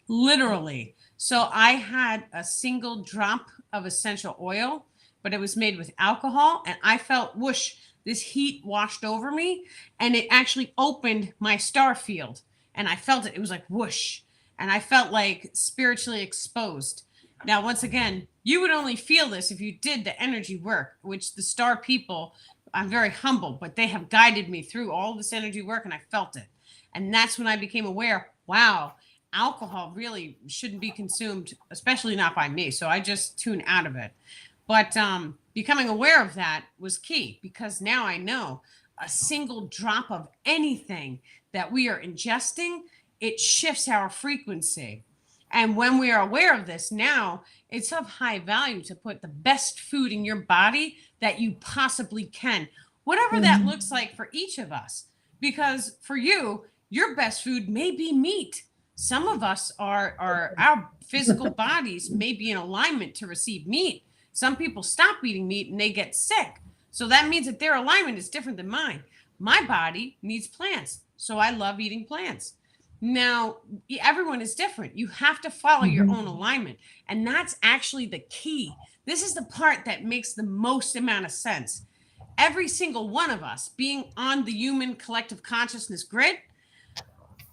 Literally. So I had a single drop of essential oil, but it was made with alcohol, and I felt whoosh, this heat washed over me, and it actually opened my star field. And I felt it. It was like whoosh. And I felt like spiritually exposed. Now, once again, you would only feel this if you did the energy work, which the star people, I'm very humble, but they have guided me through all this energy work and I felt it. And that's when I became aware, wow, alcohol really shouldn't be consumed, especially not by me. So I just tune out of it. But becoming aware of that was key because now I know a single drop of anything that we are ingesting, it shifts our frequency. And when we are aware of this now, it's of high value to put the best food in your body that you possibly can, whatever that looks like for each of us. because for you, your best food may be meat. Some of us our physical bodies may be in alignment to receive meat. Some people stop eating meat and they get sick. So that means that their alignment is different than mine. My body needs plants. So I love eating plants. Now, everyone is different. You have to follow your own alignment. And that's actually the key. This is the part that makes the most amount of sense. Every single one of us being on the human collective consciousness grid,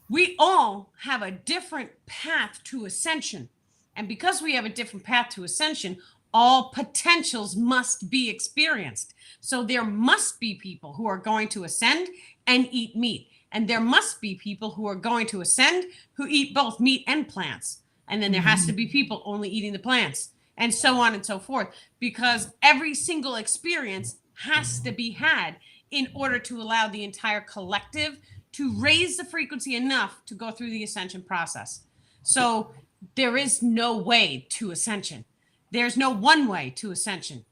we all have a different path to ascension. And because we have a different path to ascension, all potentials must be experienced. So there must be people who are going to ascend and eat meat. And there must be people who are going to ascend who eat both meat and plants. And then there has to be people only eating the plants, and so on and so forth, because every single experience has to be had in order to allow the entire collective to raise the frequency enough to go through the ascension process. So there is no way to ascension. There's no one way to ascension.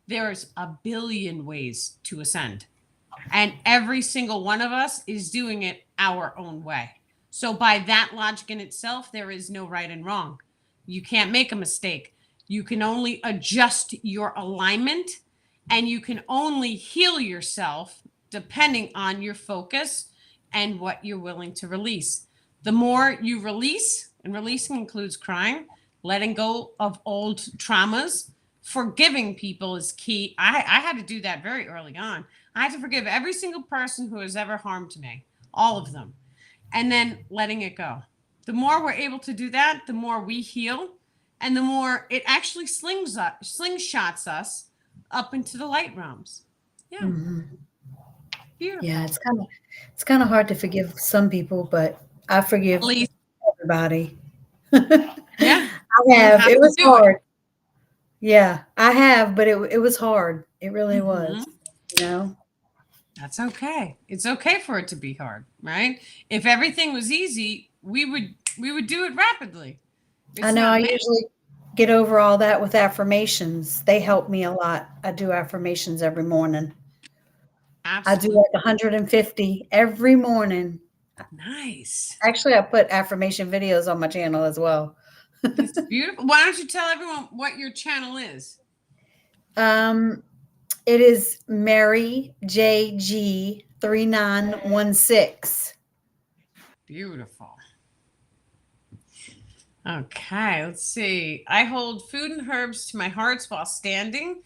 There's a billion ways to ascend. And every single one of us is doing it our own way. So by that logic in itself, there is no right and wrong. You can't make a mistake. You can only adjust your alignment, and you can only heal yourself depending on your focus and what you're willing to release. The more you release, and releasing includes crying, letting go of old traumas, forgiving people is key. I had to do that very early on. I had to forgive every single person who has ever harmed me, all of them, and then letting it go. The more we're able to do that, the more we heal, and the more it actually slingshots us up into the light realms. Yeah. Beautiful. Yeah, it's kind of hard to forgive some people, but I forgive At least, everybody. yeah, I you have. have It to was do it. hard. Yeah, I have, but it was hard. It really was. Mhm. You know. That's okay. It's okay for it to be hard, right? If everything was easy, we would do it rapidly. I It's know I not meant. usually get over all that with affirmations. They help me a lot. I do affirmations every morning. I do Absolutely. like 150 every morning. Nice. Actually, I put affirmation videos on my channel as well. That's beautiful. Why don't you tell everyone what your channel is? Um, it is Mary JG 3916. Beautiful. Okay, let's see. I hold food and herbs to my hearts while standing,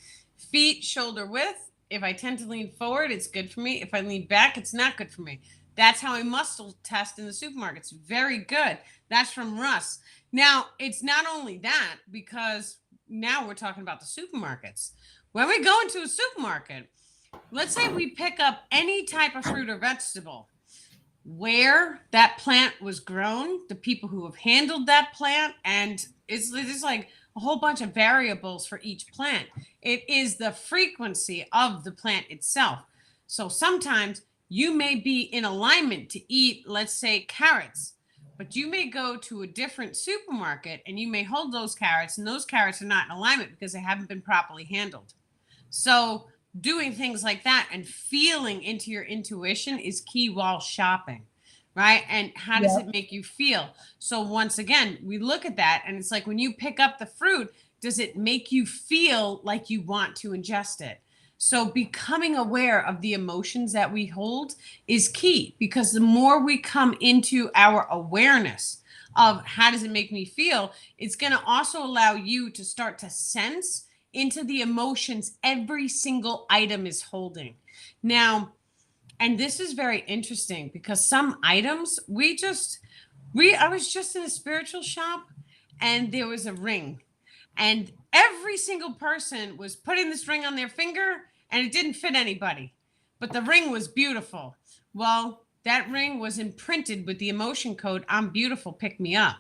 feet shoulder width. If I tend to lean forward, it's good for me. If I lean back, it's not good for me. That's how I muscle test in the supermarkets. Very good. That's from Russ. Now, it's not only that, because now we're talking about the supermarkets. When we go into a supermarket, let's say we pick up any type of fruit or vegetable, where that plant was grown, the people who have handled that plant, and it's like a whole bunch of variables for each plant. It is the frequency of the plant itself. So sometimes you may be in alignment to eat, let's say, carrots, but you may go to a different supermarket and you may hold those carrots, and those carrots are not in alignment because they haven't been properly handled. So doing things like that and feeling into your intuition is key while shopping, right? And how does it make you feel? So once again, we look at that and it's like when you pick up the fruit, does it make you feel like you want to ingest it? So becoming aware of the emotions that we hold is key, because the more we come into our awareness of how does it make me feel, it's going to also allow you to start to sense into the emotions every single item is holding. Now, and this is very interesting because some items I was just in a spiritual shop and there was a ring, and every single person was putting this ring on their finger and it didn't fit anybody, but the ring was beautiful. Well, that ring was imprinted with the emotion code, I'm beautiful, pick me up.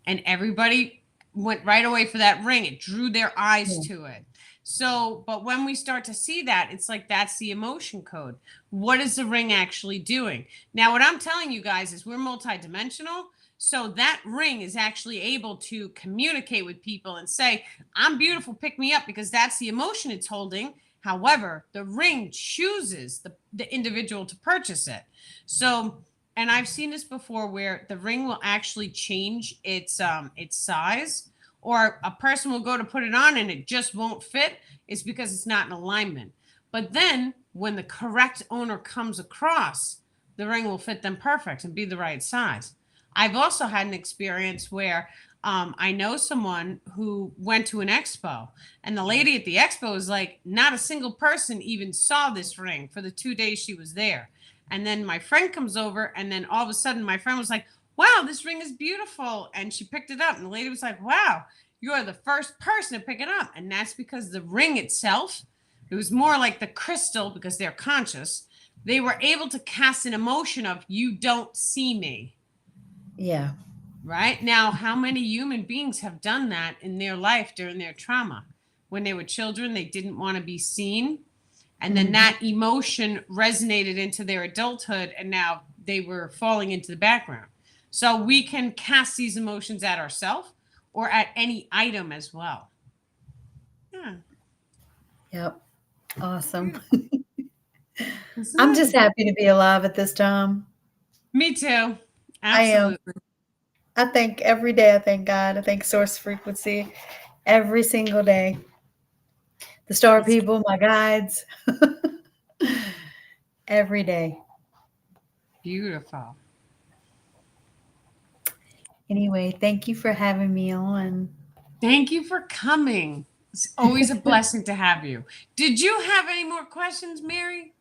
And everybody went right away for that ring. It drew their eyes to it. So, but when we start to see that, it's like that's the emotion code. What is the ring actually doing? Now, what I'm telling you guys is we're multidimensional. So that ring is actually able to communicate with people and say, I'm beautiful, pick me up, because that's the emotion it's holding. However, the ring chooses the individual to purchase it. So, and I've seen this before where the ring will actually change its size, or a person will go to put it on and it just won't fit. It's because it's not in alignment. But then when the correct owner comes across, the ring will fit them perfect and be the right size. I've also had an experience where I know someone who went to an expo, and the lady at the expo was like, not a single person even saw this ring for the 2 days she was there. And then my friend comes over, and then all of a sudden my friend was like, wow, this ring is beautiful. And she picked it up, and the lady was like, wow, you are the first person to pick it up. And that's because the ring itself, it was more like the crystal, because they're conscious. They were able to cast an emotion of, you don't see me. Yeah. Right? Now, how many human beings have done that in their life during their trauma? When they were children, they didn't want to be seen. And then that emotion resonated into their adulthood, and now they were falling into the background. So we can cast these emotions at ourselves or at any item as well. Yeah. Yep. Awesome. Isn't I'm it? just happy to be alive at this time. Me too. I am. Absolutely. I think every day, I thank God. I thank Source Frequency every single day. The star It's people, my guides, every day. beautiful. Anyway, thank you for having me on. Thank you for coming. It's always a blessing to have you. Did you have any more questions, Mary?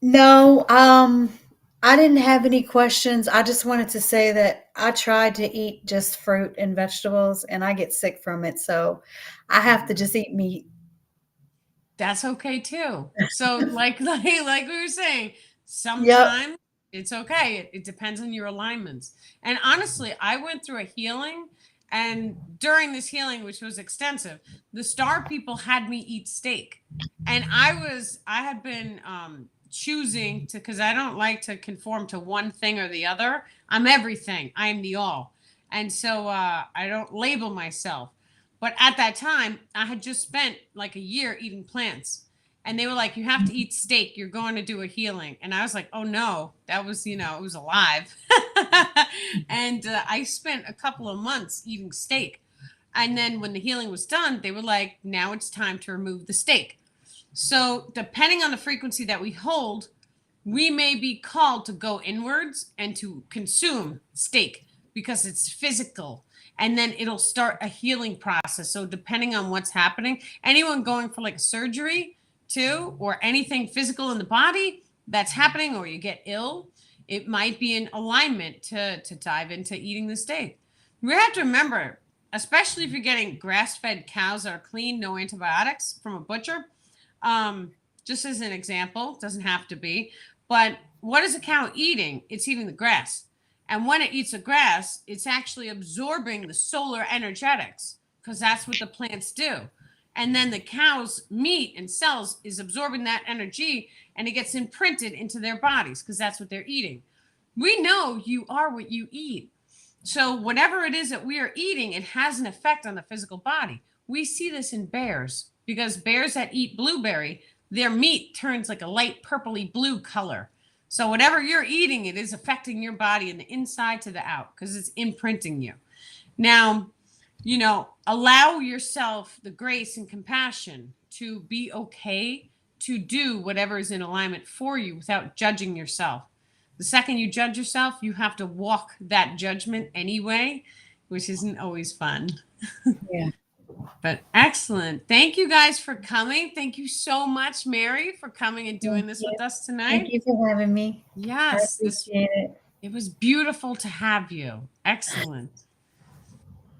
No, I didn't have any questions. I just wanted to say that I tried to eat just fruit and vegetables and I get sick from it. So I have to just eat meat. That's okay too. So like we were saying, Yep. sometimes it's okay. It depends on your alignments. And honestly, I went through a healing, and during this healing, which was extensive, the star people had me eat steak. And I had been choosing to, because I don't like to conform to one thing or the other. I'm everything. I am the all. And so I don't label myself. But at that time, I had just spent like a year eating plants. And they were like, you have to eat steak. You're going to do a healing. And I was like, oh no, that was, it was alive. And I spent a couple of months eating steak. And then when the healing was done, they were like, now it's time to remove the steak. So, depending on the frequency that we hold, we may be called to go inwards and to consume steak because it's physical. And then it'll start a healing process. So, depending on what's happening, anyone going for like a surgery too, or anything physical in the body that's happening, or you get ill, it might be in alignment to dive into eating the steak. We have to remember, especially if you're getting grass-fed cows that are clean, no antibiotics from a butcher. Just as an example, doesn't have to be, but what is a cow eating? It's eating the grass. And when it eats the grass, it's actually absorbing the solar energetics, because that's what the plants do. And then the cow's meat and cells is absorbing that energy, and it gets imprinted into their bodies because that's what they're eating. We know you are what you eat. So whatever it is that we are eating, it has an effect on the physical body. We see this in bears, because bears that eat blueberry, their meat turns like a light purpley blue color. So whatever you're eating, it is affecting your body and the inside to the out, because it's imprinting you. Now, allow yourself the grace and compassion to be okay to do whatever is in alignment for you without judging yourself. The second you judge yourself, you have to walk that judgment anyway, which isn't always fun. Yeah. But excellent. Thank you guys for coming. Thank you so much, Mary, for coming and doing this with us tonight. Thank you for having me. Yes, I appreciate it. It was beautiful to have you. Excellent.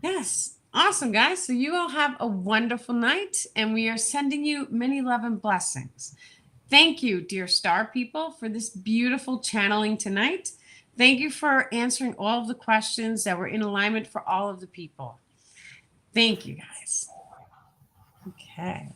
Yes. Awesome, guys. So you all have a wonderful night, and we are sending you many love and blessings. Thank you, dear star people, for this beautiful channeling tonight. Thank you for answering all of the questions that were in alignment for all of the people. Thank you, guys. Okay.